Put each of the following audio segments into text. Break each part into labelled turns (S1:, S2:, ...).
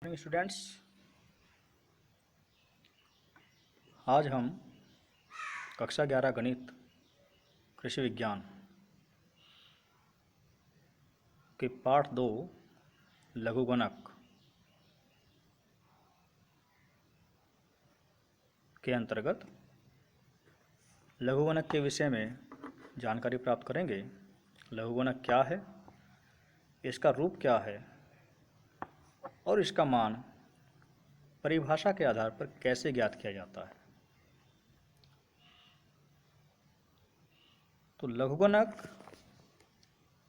S1: Students, आज हम कक्षा 11 गणित कृषि विज्ञान के पाठ 2 लघुगणक के अंतर्गत लघुगणक के विषय में जानकारी प्राप्त करेंगे। लघुगणक क्या है, इसका रूप क्या है और इसका मान परिभाषा के आधार पर कैसे ज्ञात किया जाता है। तो लघुगणक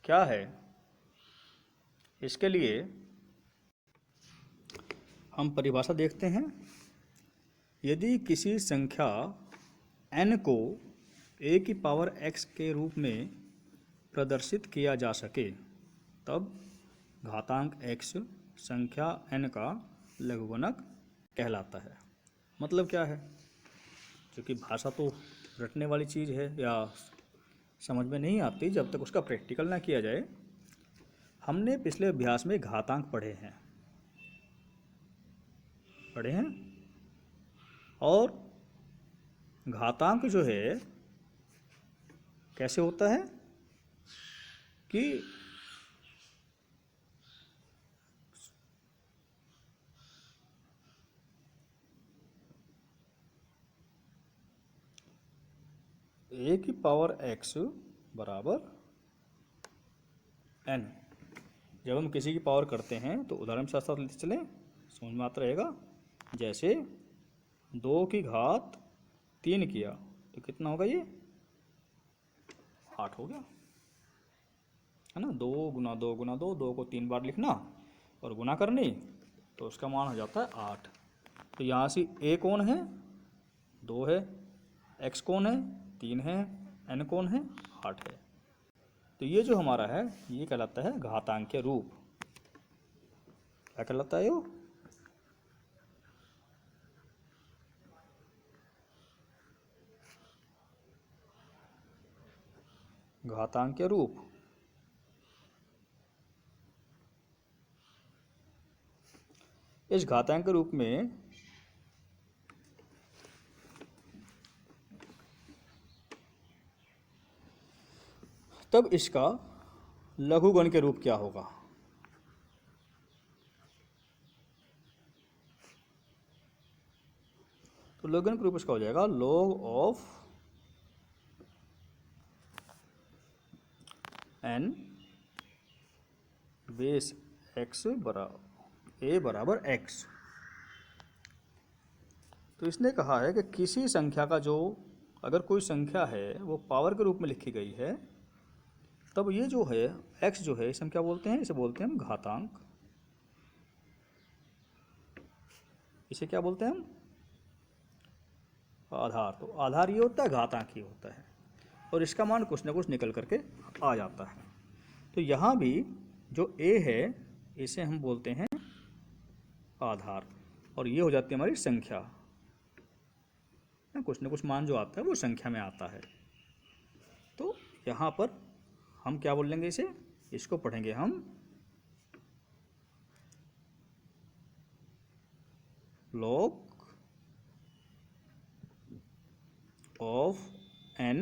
S1: क्या है, इसके लिए हम परिभाषा देखते हैं। यदि किसी संख्या n को a की पावर x के रूप में प्रदर्शित किया जा सके तब घातांक x संख्या n का लघुगणक कहलाता है। मतलब क्या है, क्योंकि भाषा तो रटने वाली चीज़ है या समझ में नहीं आती जब तक उसका प्रैक्टिकल ना किया जाए। हमने पिछले अभ्यास में घातांक पढ़े हैं और घातांक जो है कैसे होता है कि a की पावर x बराबर n। जब हम किसी की पावर करते हैं तो उदाहरण के साथ साथ लेते चलें, समझ में आता रहेगा। जैसे 2 की घात 3 किया तो कितना होगा, ये 8 हो गया, है ना। 2 गुना 2 गुना 2, 2 को 3 बार लिखना और गुना करनी तो उसका मान हो जाता है 8। तो यहाँ से a कौन है, 2 है, x कौन है, 3 है, n कौन है, 8 है। तो ये जो हमारा है ये कहलाता है घातांकीय रूप। क्या कहलाता है ये? घातांकीय रूप। इस घातांकीय रूप में तब इसका लघुगण के रूप क्या होगा? तो लघुगण के रूप इसका हो जाएगा log of n base x बराबर x। तो इसने कहा है कि किसी संख्या का जो अगर कोई संख्या है वो पावर के रूप में लिखी गई है तब ये जो है x जो है इसे हम क्या बोलते हैं, इसे बोलते हैं हम घातांक। इसे क्या बोलते हैं हम? आधार। तो आधार ये होता है, घातांक ये होता है और इसका मान कुछ ना कुछ निकल करके आ जाता है। तो यहाँ भी जो a है इसे हम बोलते हैं आधार और ये हो जाती है हमारी संख्या। कुछ ना कुछ मान जो आता है वो संख्या में आता है। तो यहाँ पर हम क्या बोल लेंगे, इसको पढ़ेंगे हम log of n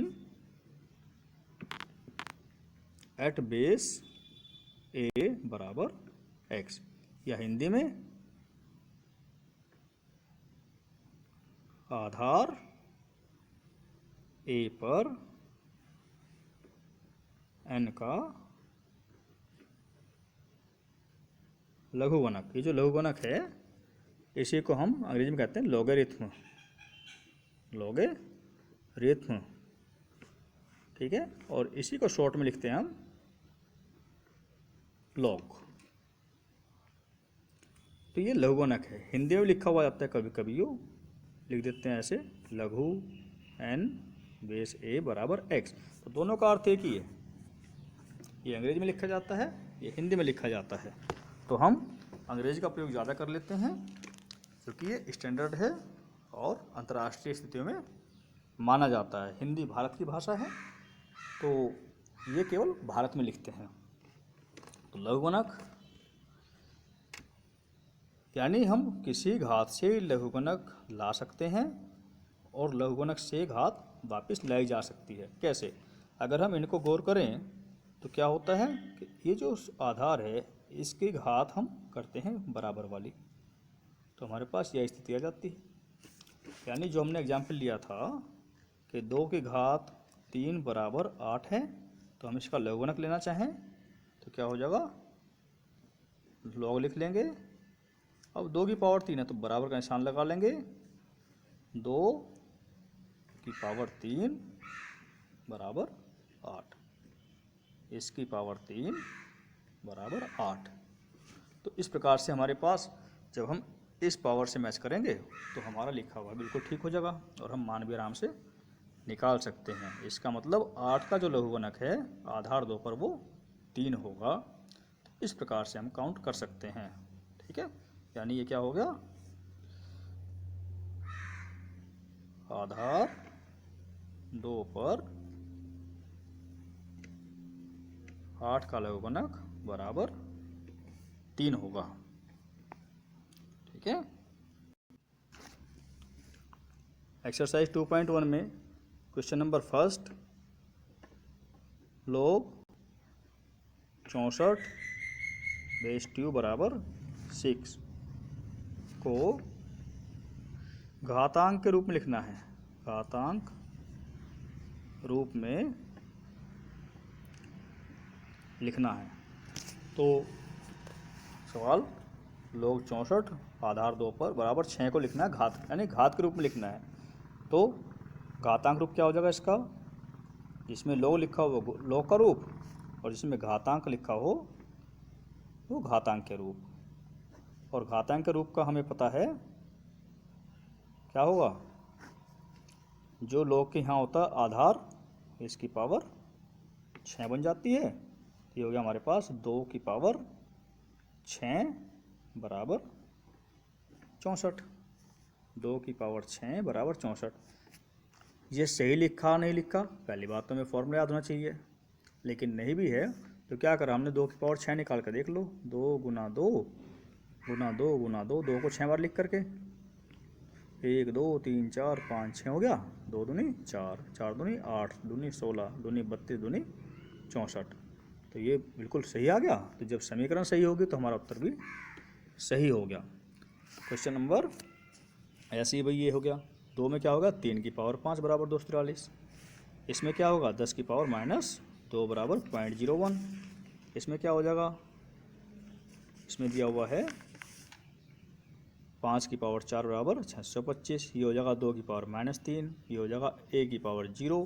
S1: at base a बराबर x, या हिंदी में आधार a पर n का लघुगणक। ये जो लघुगणक है इसी को हम अंग्रेजी में कहते हैं लॉगरिथम। लॉगरिथम, ठीक है। और इसी को शॉर्ट में लिखते हैं हम लॉग। तो ये लघुगणक है, हिंदी में लिखा हुआ जाता है कभी कभी, यो लिख देते हैं ऐसे लघु n बेस a बराबर x। तो दोनों का अर्थ एक ही है, ये अंग्रेजी में लिखा जाता है, ये हिंदी में लिखा जाता है। तो हम अंग्रेजी का प्रयोग ज़्यादा कर लेते हैं क्योंकि ये स्टैंडर्ड है और अंतर्राष्ट्रीय स्थितियों में माना जाता है। हिंदी भारत की भाषा है तो ये केवल भारत में लिखते हैं। तो लघुगणक यानी हम किसी घात से लघुगणक ला सकते हैं और लघुगणक से घात वापस लाई जा सकती है। कैसे? अगर हम इनको गौर करें तो क्या होता है कि ये जो आधार है इसकी घात हम करते हैं बराबर वाली, तो हमारे पास यह स्थिति आ जाती है। यानी जो हमने एग्जाम्पल लिया था कि 2 की घात 3 बराबर 8 है, तो हम इसका लघुगणक लेना चाहें तो क्या हो जाएगा, लॉग लिख लेंगे। अब 2 की पावर 3 है तो बराबर का निशान लगा लेंगे, 2 की पावर 3 बराबर 8, इसकी पावर 3 बराबर 8। तो इस प्रकार से हमारे पास जब हम इस पावर से मैच करेंगे तो हमारा लिखा हुआ बिल्कुल ठीक हो जाएगा और हम मान भी आराम से निकाल सकते हैं। इसका मतलब 8 का जो लघुगणक है आधार 2 पर वो 3 होगा। तो इस प्रकार से हम काउंट कर सकते हैं। ठीक है, यानी ये क्या हो गया, आधार 2 पर 8 का लघुगणक बराबर 3 होगा। ठीक है। एक्सरसाइज 2.1 में question number first, log 64 base 2 बराबर 6 को घातांक के रूप में लिखना है। घातांक रूप में लिखना है। तो सवाल log 64 आधार 2 पर बराबर 6 को लिखना है, घात यानी घात के रूप में लिखना है। तो घातांक रूप क्या हो जाएगा इसका, जिसमें log लिखा हो वो log का रूप और जिसमें घातांक लिखा हो वो घातांक के रूप। और घातांक के रूप का हमें पता है क्या होगा, जो log के यहाँ होता है आधार, इसकी पावर 6 बन जाती है। ये हो गया हमारे पास 2 की पावर 6 बराबर 64, 2 की पावर 6 बराबर 64। ये सही लिखा नहीं लिखा, पहली बात तो हमें फॉर्मूला याद होना चाहिए, लेकिन नहीं भी है तो क्या करा हमने, 2 की पावर 6 निकाल कर देख लो, 2 गुना 2 गुना 2 गुना 2, 2 को 6 बार लिख करके 1 2 3 4 5 6 हो गया, 2 दूनी 4, 4 दूनी 8, दूनी 16, दूनी 32, दूनी 64। तो ये बिल्कुल सही आ गया। तो जब समीकरण सही होगी तो हमारा उत्तर भी सही हो गया। क्वेश्चन नंबर ऐसे ही भाई ये हो गया, 2 में क्या होगा, 3 की पावर 5 बराबर 243। इसमें क्या होगा, 10 की पावर -2 बराबर 0.01। इसमें क्या हो जाएगा, इसमें दिया हुआ है 5 की पावर 4 बराबर 625। ये हो जाएगा 2 की पावर -3, ये हो जाएगा a की पावर 0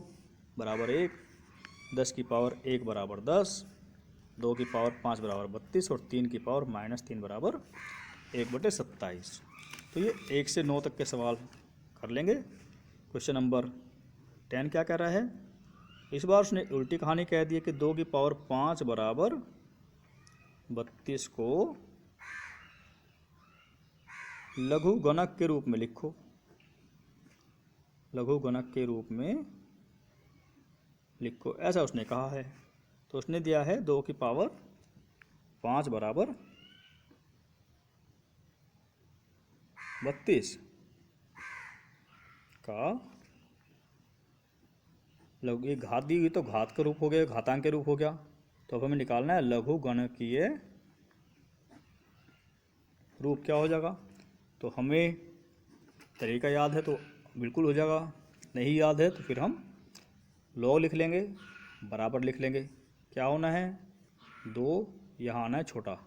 S1: बराबर 1, 10 की पावर 1 बराबर 10, 2 की पावर 5 बराबर 32 और 3 की पावर -3 बराबर 1/27। तो ये 1 से 9 तक के सवाल कर लेंगे। क्वेश्चन नंबर 10 क्या कह रहा है, इस बार उसने उल्टी कहानी कह दी है कि 2 की पावर 5 बराबर 32 को लघुगणक के रूप में लिखो। लघुगणक के रूप में लिखो, ऐसा उसने कहा है। तो उसने दिया है 2 की पावर 5 बराबर 32 का लघु, ये घात दी हुई तो घात का रूप हो गया, घातांक के रूप हो गया। तो अब हमें निकालना है लघुगणकीय रूप क्या हो जाएगा। तो हमें तरीका याद है तो बिल्कुल हो जाएगा, नहीं याद है तो फिर हम log लिख लेंगे, बराबर लिख लेंगे। क्या होना है, 2 यहाँ आना है छोटा,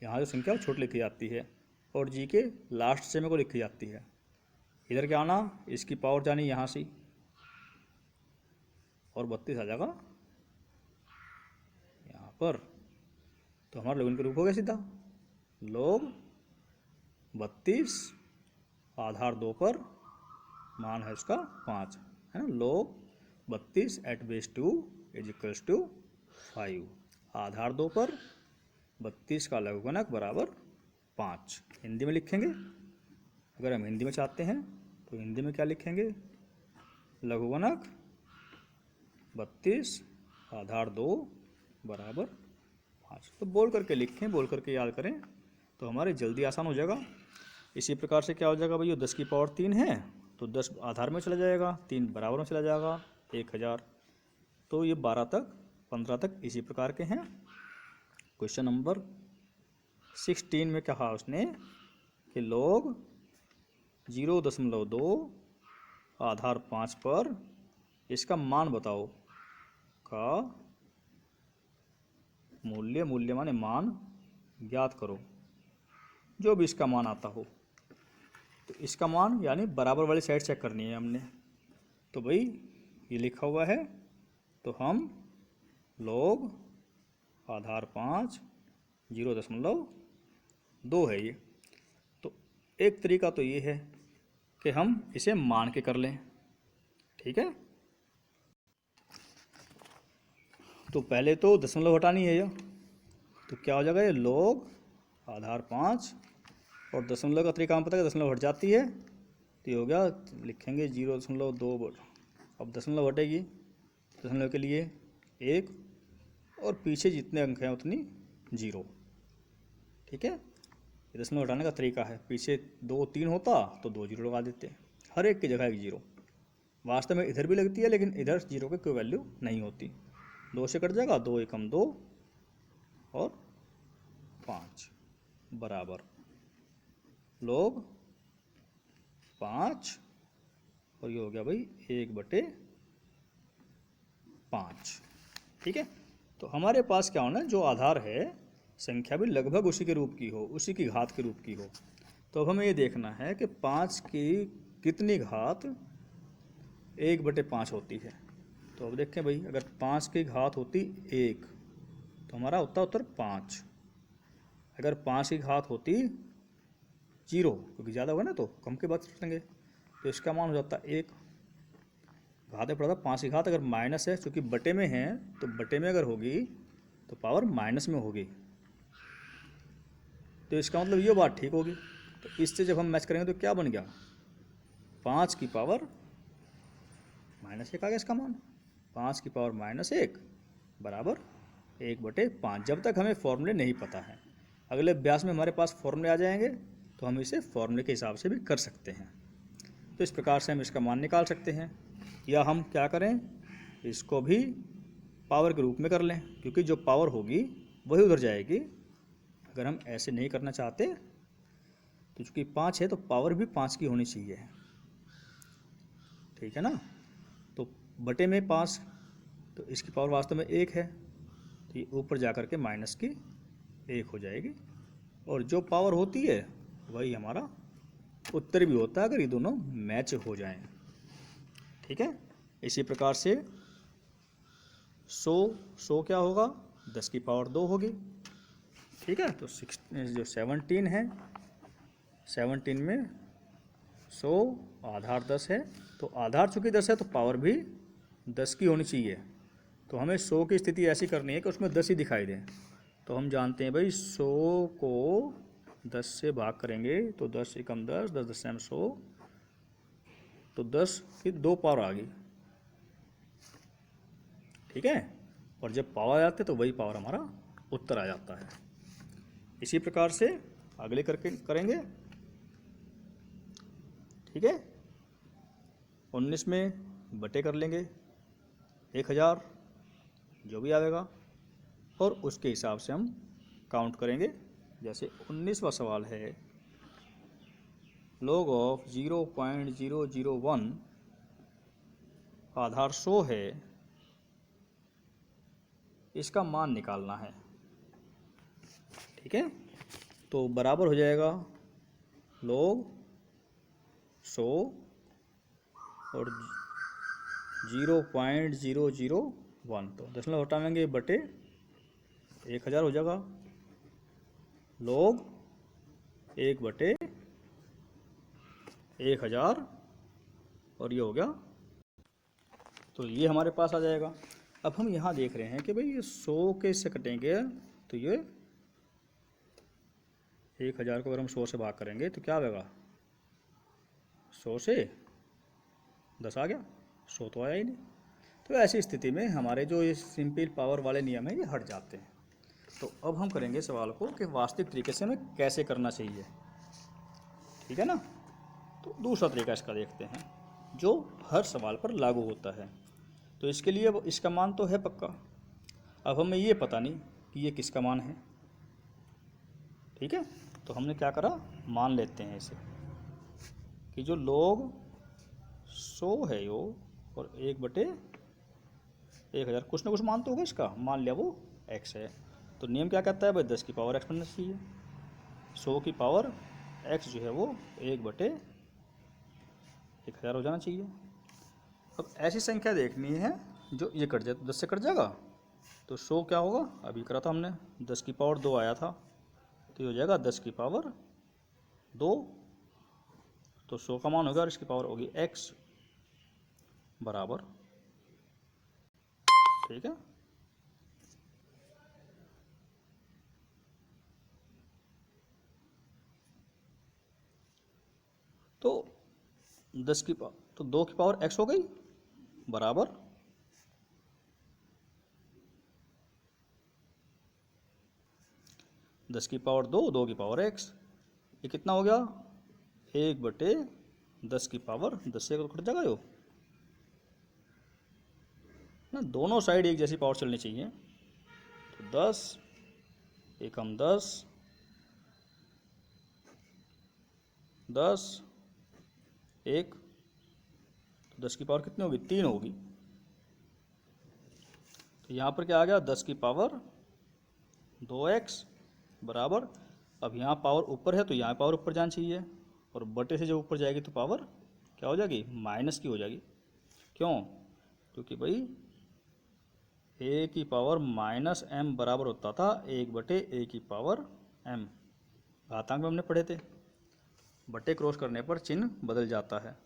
S1: यहाँ जो संख्या छोटी लिखी जाती है और जी के लास्ट से में को लिखी जाती है। इधर क्या आना, इसकी पावर जानी यहाँ से और 32 आ जाएगा यहाँ पर। तो हमारा लघुगणक रूप हो गया सीधा, log 32 आधार 2 पर मान है उसका 5, है ना। log 32 at base 2 is equals to 5, आधार 2 पर 32 का लघुगणक बराबर 5। हिंदी में लिखेंगे, अगर हम हिंदी में चाहते हैं तो हिंदी में क्या लिखेंगे, लघुगणक 32 आधार 2 बराबर 5। तो बोल करके लिखें, बोल करके याद करें तो हमारे जल्दी आसान हो जाएगा। इसी प्रकार से क्या हो जाएगा भाई, ये 10 की पावर 3 है तो 10 आधार में चला जाएगा, 3 बराबर में चला जाएगा, 1000। तो ये 12 तक 15 तक इसी प्रकार के हैं। क्वेश्चन नंबर 16 में कहा उसने कि log 0.2 आधार 5 पर इसका मान बताओ का मूल्य माने मान ज्ञात करो, जो भी इसका मान आता हो। तो इसका मान यानी बराबर वाली साइड चेक करनी है हमने। तो भाई ये लिखा हुआ है तो हम log आधार 5 0.2 है ये। तो एक तरीका तो ये है कि हम इसे मान के कर लें, ठीक है। तो पहले तो दशमलव हटानी है ये, तो क्या हो जाएगा, ये log आधार 5 और दशमलव का तरीका हम पता है, दशमलव हट जाती है तो ये हो गया, लिखेंगे 0.2। अब दशमलव हटेगी, दशमलव के लिए 1 और पीछे जितने अंक हैं उतनी 0, ठीक है। ये दशमलव हटाने का तरीका है। पीछे 2 3 होता तो 2 0 लगा देते, हर एक की जगह एक 0। वास्तव में इधर भी लगती है लेकिन इधर 0 की कोई वैल्यू नहीं होती। 2 से कट जाएगा, 2 एकम 2 और 5 बराबर log 5 और ये हो गया भाई 1/5, ठीक है। तो हमारे पास क्या होना है, जो आधार है संख्या भी लगभग उसी के रूप की हो, उसी की घात के रूप की हो। तो अब हमें ये देखना है कि 5 की कितनी घात 1/5 होती है। तो अब देखें भाई, अगर 5 की घात होती 1 तो हमारा होता उत्तर 5। अगर 5 की घात होती 0, क्योंकि ज़्यादा होगा ना तो कम के बाद रखेंगे, तो इसका मान हो जाता 1। घात में पड़ा था 5 की घात, अगर माइनस है चूँकि बटे में है तो बटे में अगर होगी तो पावर माइनस में होगी, तो इसका मतलब ये बात ठीक होगी। तो इससे जब हम मैच करेंगे तो क्या बन गया, 5 की पावर -1 आ गया इसका मान। 5 की पावर -1 बराबर 1/5। जब तक हमें फॉर्मूले नहीं पता है, अगले अभ्यास में हमारे पास फॉर्मूले आ जाएंगे तो हम इसे फॉर्मूले के हिसाब से भी कर सकते हैं। तो इस प्रकार से हम इसका मान निकाल सकते हैं, या हम क्या करें, इसको भी पावर के रूप में कर लें, क्योंकि जो पावर होगी वही उधर जाएगी। अगर हम ऐसे नहीं करना चाहते तो चूँकि 5 है तो पावर भी 5 की होनी चाहिए, ठीक है ना। तो बटे में 5 तो इसकी पावर वास्तव में 1 है, तो ये ऊपर जा कर के माइनस की 1 हो जाएगी, और जो पावर होती है वही हमारा उत्तर भी होता है अगर ये दोनों मैच हो जाएं, ठीक है। इसी प्रकार से 100 क्या होगा, 10 की पावर 2 होगी, ठीक है। तो जो 17 है, 17 में 100 आधार 10 है, तो आधार चूँकि 10 है तो पावर भी 10 की होनी चाहिए। तो हमें 100 की स्थिति ऐसी करनी है कि उसमें 10 ही दिखाई दे। तो हम जानते हैं भाई 100 को 10 से भाग करेंगे तो 10 एकम 10, 10 10 100, तो 10 की 2 पावर आ गई, ठीक है। और जब पावर आ जाते तो वही पावर हमारा उत्तर आ जाता है। इसी प्रकार से अगले करके करेंगे, ठीक है। 19 में बटे कर लेंगे 1000 जो भी आएगा, और उसके हिसाब से हम काउंट करेंगे। जैसे 19वां सवाल है, log ऑफ 0.001 आधार 100 है, इसका मान निकालना है, ठीक है। तो बराबर हो जाएगा log 100 और 0.001, तो दशमलव हटाएंगे बटे 1000 हो जाएगा, log 1/1000, और ये हो गया। तो ये हमारे पास आ जाएगा। अब हम यहाँ देख रहे हैं कि भाई ये 100 के से कटेंगे तो ये 1000 को अगर हम 100 से भाग करेंगे तो क्या आएगा, 100 से 10 आ गया, 100 तो आया ही नहीं। तो ऐसी स्थिति में हमारे जो ये सिंपल पावर वाले नियम हैं ये हट जाते हैं। तो अब हम करेंगे सवाल को कि वास्तविक तरीके से हमें कैसे करना चाहिए, ठीक है ना। तो दूसरा तरीका इसका देखते हैं जो हर सवाल पर लागू होता है। तो इसके लिए अब इसका मान तो है पक्का, अब हमें ये पता नहीं कि ये किसका मान है, ठीक है। तो हमने क्या करा, मान लेते हैं इसे कि जो log 100 है यो और 1/1000 कुछ ना कुछ मान तो होगा इसका, मान लिया वो x है। तो नियम क्या कहता है भाई, 10 की पावर x बनना चाहिए। 100 की पावर x जो है वो 1/1000 हो जाना चाहिए। अब ऐसी संख्या देखनी है जो ये कट जाए तो 10 से कट जाएगा, तो 100 क्या होगा, अभी करा था हमने, 10 की पावर 2 आया था, तो ये हो जाएगा 10 की पावर 2। तो 100 का मान होगा और इसकी पावर होगी x बराबर, ठीक है। तो 10 की पावर, तो 2 की पावर x हो गई बराबर 10 की पावर 2, 2 की पावर x। ये कितना हो गया, 1/10 की पावर 10 से कट जाएगा यो ना, दोनों साइड एक जैसी पावर चलनी चाहिए। तो 10 एकम 10, 10 1, तो 10 की पावर कितनी होगी, 3 होगी। तो यहाँ पर क्या आ गया, 10 की पावर 2x बराबर, अब यहाँ पावर ऊपर है तो यहाँ पावर ऊपर जानी चाहिए, और बटे से जब ऊपर जाएगी तो पावर क्या हो जाएगी, माइनस की हो जाएगी। क्यों, क्योंकि भाई a की पावर -m बराबर होता था 1/a की पावर m, घातांक में हमने पढ़े थे, बटे क्रॉस करने पर चिन्ह बदल जाता है।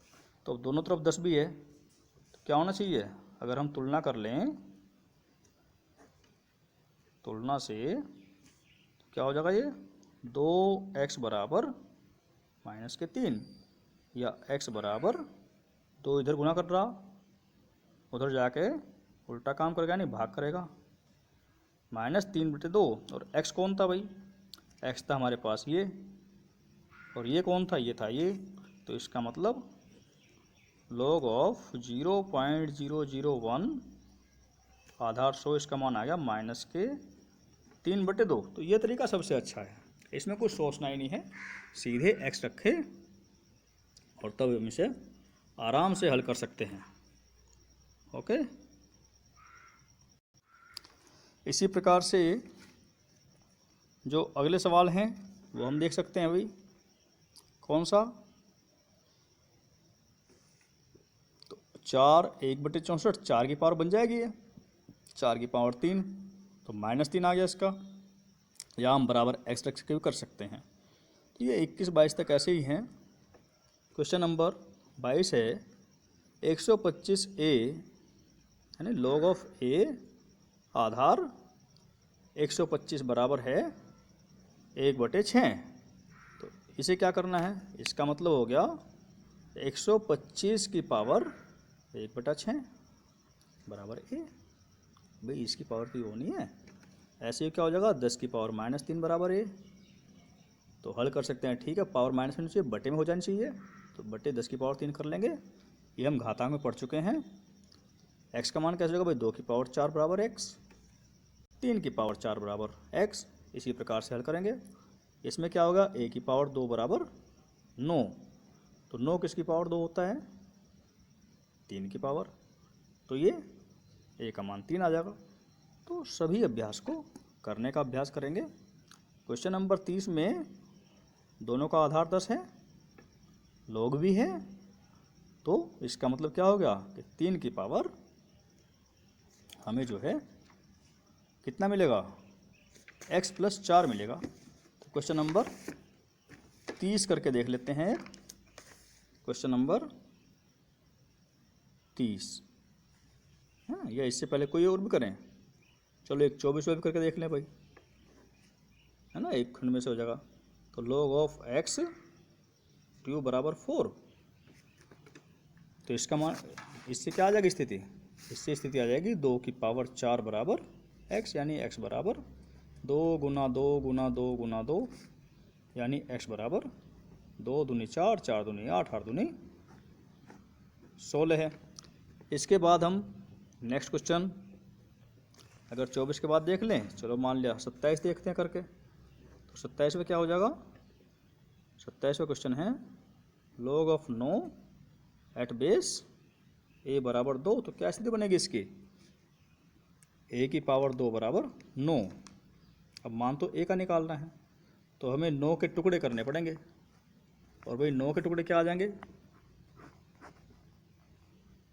S1: तो दोनों तरफ 10 भी है तो क्या होना चाहिए, अगर हम तुलना कर लें, तुलना से तो क्या हो जाएगा, ये 2x बराबर -3 या x बराबर 2 इधर गुना कर रहा, उधर जाके उल्टा काम करेगा, नहीं भाग करेगा, -3/2, और x कौन था भाई, x था हमारे पास ये, और ये कौन था, ये था ये। तो इसका मतलब log ऑफ 0.001 आधार 100, इसका मान आ गया -3/2। तो ये तरीका सबसे अच्छा है, इसमें कुछ सोचना ही नहीं है, सीधे x रखे और तब हम इसे आराम से हल कर सकते हैं। ओके, इसी प्रकार से जो अगले सवाल हैं वो हम देख सकते हैं भाई, कौन सा, तो 4 1/64, 4 की पावर बन जाएगी ये, 4 की पावर 3, तो -3 आ गया इसका, या हम बराबर x रख के भी कर सकते हैं। तो ये 21-22 तक ऐसे ही हैं। क्वेश्चन नंबर 22 है, 125a यानी log ऑफ a आधार 125 बराबर है 1/6। तो इसे क्या करना है, इसका मतलब हो गया 125 की पावर 1/6 बराबर a। भाई इसकी पावर तो होनी है, ऐसे ही क्या हो जाएगा, 10 की पावर -3 बराबर a। तो हल कर सकते हैं, ठीक है, पावर माइनस होनी चाहिए, बटे में हो जानी चाहिए, तो बटे 10 की पावर 3 कर लेंगे। ये हम घातांक में पढ़ चुके हैं। x का मान कैसे होगा भाई, 2 की पावर 4 बराबर x, 3 की पावर 4 बराबर x। इसी प्रकार से हल करेंगे। इसमें क्या होगा, a की पावर 2 बराबर 9, तो 9 किसकी पावर 2 होता है, 3 की पावर, तो ये a का मान 3 आ जाएगा। तो सभी अभ्यास को करने का अभ्यास करेंगे। क्वेश्चन नंबर 30 में दोनों का आधार 10 है, log भी है, तो इसका मतलब क्या हो गया कि 3 की पावर हमें जो है कितना मिलेगा, x + 4 मिलेगा। तो क्वेश्चन नंबर 30 करके देख लेते हैं। क्वेश्चन नंबर 30 हाँ, या इससे पहले कोई और भी करें, चलो एक 24वां भी करके देख लें भाई, है ना, एक खंड में से हो जाएगा। तो log ऑफ x क्यूब बराबर 4, तो इसका मान, इससे क्या आ जाएगी स्थिति, इससे स्थिति आ जाएगी 2 की पावर 4 बराबर x, यानी x बराबर 2 गुना 2 गुना 2 गुना 2 यानी x बराबर 2 दूनी 4, 4 दूनी 8, 8 दूनी 16 है। इसके बाद हम नेक्स्ट क्वेश्चन अगर 24 के बाद देख लें, चलो मान लिया 27 देखते हैं करके, तो 27 में क्या हो जाएगा। 27वां क्वेश्चन है log of 9 at base a बराबर 2, तो क्या स्थिति बनेगी इसकी, a की पावर 2 बराबर 9। अब मान तो a का निकालना है, तो हमें 9 के टुकड़े करने पड़ेंगे, और भाई 9 के टुकड़े क्या आ जाएंगे,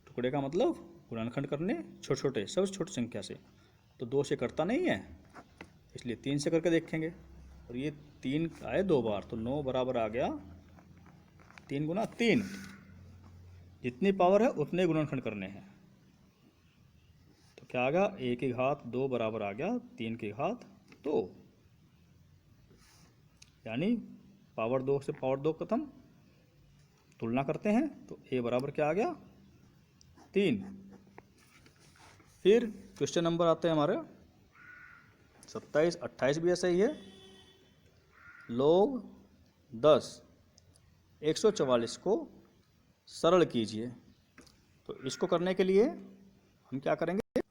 S1: टुकड़े का मतलब गुणनखंड करने छोटे छोटे, सबसे छोटी संख्या से, तो 2 से कटता नहीं है, इसलिए 3 से करके देखेंगे, और ये 3 आए 2 बार, तो 9 बराबर आ गया 3 गुना 3। जितनी पावर है उतने गुणनखंड करने हैं, तो क्या आ गया, a की घात 2 बराबर आ गया 3 की घात 2, यानी पावर 2 से पावर 2 खत्म, तुलना करते हैं तो a बराबर क्या आ गया 3। फिर क्वेश्चन नंबर आते हैं हमारे 27, 28 भी ऐसा ही है। log 10 144 को सरल कीजिए, तो इसको करने के लिए हम क्या करेंगे,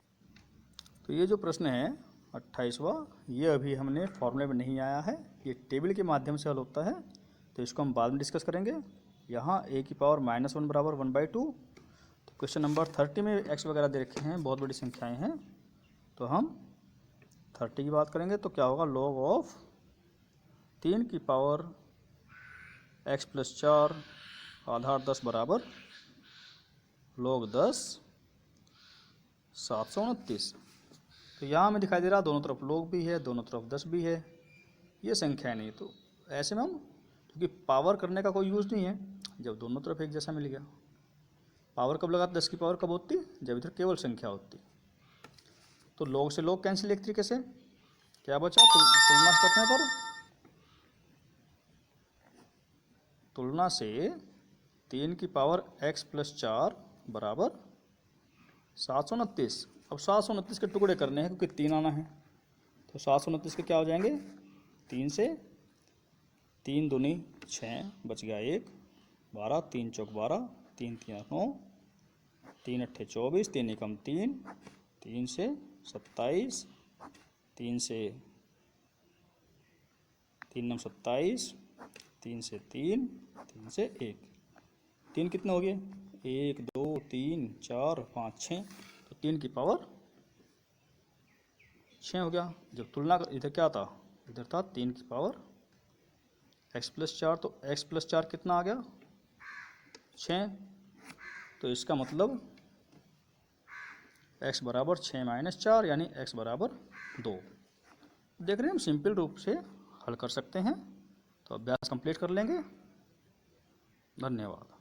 S1: तो ये जो प्रश्न है 28वां, ये अभी हमने फॉर्मूले में नहीं आया है, ये टेबल के माध्यम से हल होता है, तो इसको हम बाद में डिस्कस करेंगे। यहाँ a की पावर -1 बराबर 1/2, तो क्वेश्चन नंबर 30 में x वगैरह दे रखे हैं, बहुत बड़ी संख्याएं हैं, तो हम 30 की बात करेंगे, तो क्या होगा, log ऑफ 3 की पावर x + 4 आधार 10 बराबर log 10 729। तो यहाँ हमें दिखाई दे रहा है दोनों तरफ log भी है, दोनों तरफ 10 भी है, ये संख्या नहीं, तो ऐसे में हम, क्योंकि पावर करने का कोई यूज़ नहीं है, जब दोनों तरफ एक जैसा मिल गया। पावर कब लगाते, 10 की पावर कब होती, जब इधर केवल संख्या होती, तो log से log कैंसिल एक तरीके से, क्या बचा, तुलना करने पर, तुलना से 3 की पावर x + 4 बराबर 729। अब 729 के टुकड़े करने हैं, क्योंकि 3 आना है, तो 729 के क्या हो जाएंगे, 3 से, 3 दूनी 6, बच गया 1, 12, 3 चौक 12, 3 3 9, 3 अट्ठे 24, 3 एकम 3, 3 से 27, 3 से 3 9 27, 3 से 3, 3 से 1, 3 कितने हो गए, 1 2 3 4 5 6, तो 3 की पावर 6 हो गया। जब तुलना इधर क्या था, इधर था 3 की पावर x + 4, तो x + 4 कितना आ गया 6, तो इसका मतलब x बराबर 6 - 4 यानी x बराबर 2। देख रहे हैं हम सिंपल रूप से हल कर सकते हैं, तो अभ्यास कंप्लीट कर लेंगे। धन्यवाद।